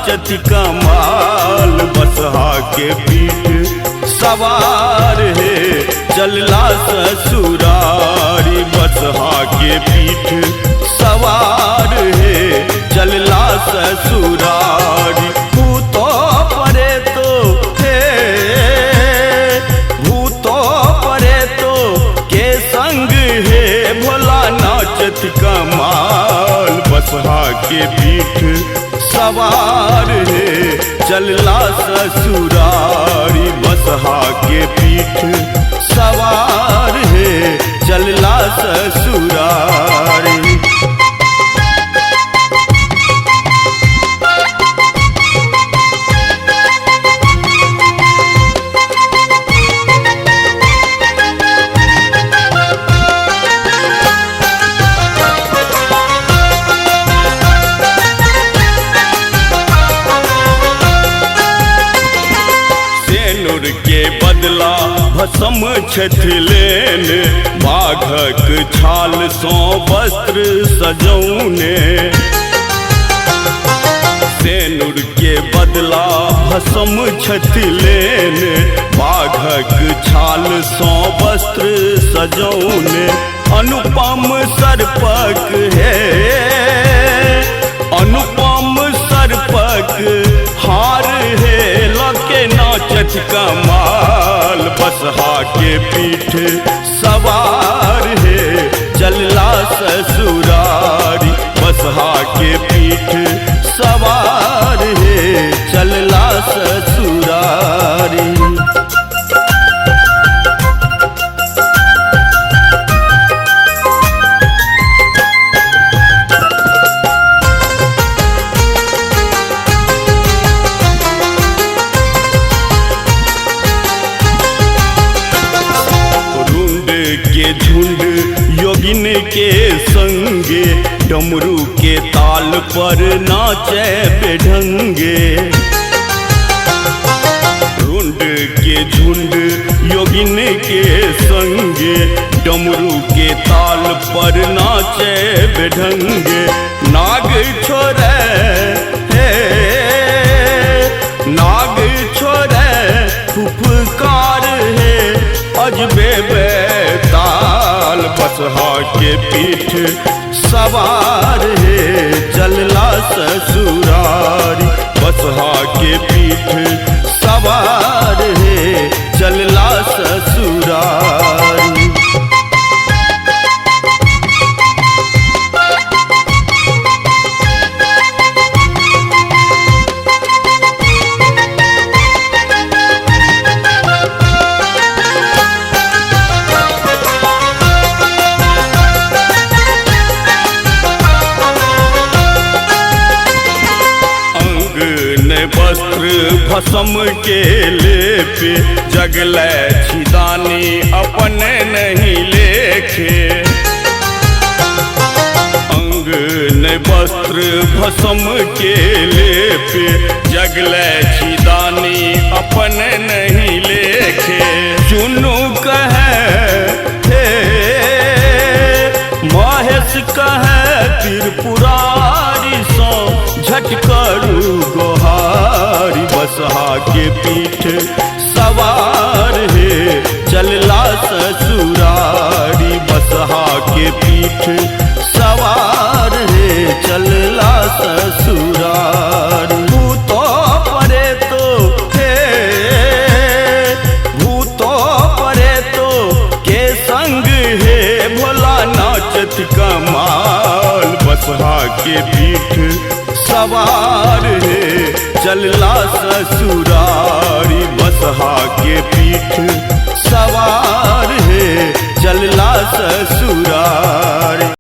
नाचत कमाल बसहा के पीठ सवार है चलला ससुरारी बसहा के पीठ सवार है चलला ससुरारी भूतो परे तो हे भूतो परे तो के संग है भोला नाचत कमाल बसहा के पीठ सवार है चलला ससुरारी बसहा के पीठ सवार है चलला ससुरारी। के बदला भस्म छथिलेन बाघक छाल सो वस्त्र सजौने सेनुर के बदला भस्म छथिलेन बाघक छाल सो वस्त्र सजौने अनुपम सर्पक है अनुपम सर्पक हार है लके नाचत कमाल बसहा के पीठ सवार है चलला ससुरारी बसहा के पीठ सवार है चलला ससुरारी। के झुंड योगिन के संगे डमरू के ताल पर नाचे बेढंगे रुंड के झुंड योगिन के संगे डमरू के ताल पर नाचे बेढंगे नाग छोरे हे नाग छोरे फुफकार है अजबे बेताल बसहा के पीठ सवार है चलला ससुरारी बसहा के पीठ सवार है चलला ससुरारी। वस्त्र भस्म के लेपे जगलै छिदानी अपने नहीं लेखे अंग ने वस्त्र भस्म के लेपे जगलै छिदानी अपने नहीं लेखे चुनु कहे हे महेश कहे त्रिपुरारी सो झटकरू गोहारी बसहा के पीठ सवार है चलला ससुरारी बसहा के पीठ सवार है चलला ससुरारी भूतो परे तो हे भूतो परे तो के संग है भोला नाचत कमाल बसहा के पीठ सवार है चलला ससुरारी बसहा के पीठ सवार है चलला ससुरारी।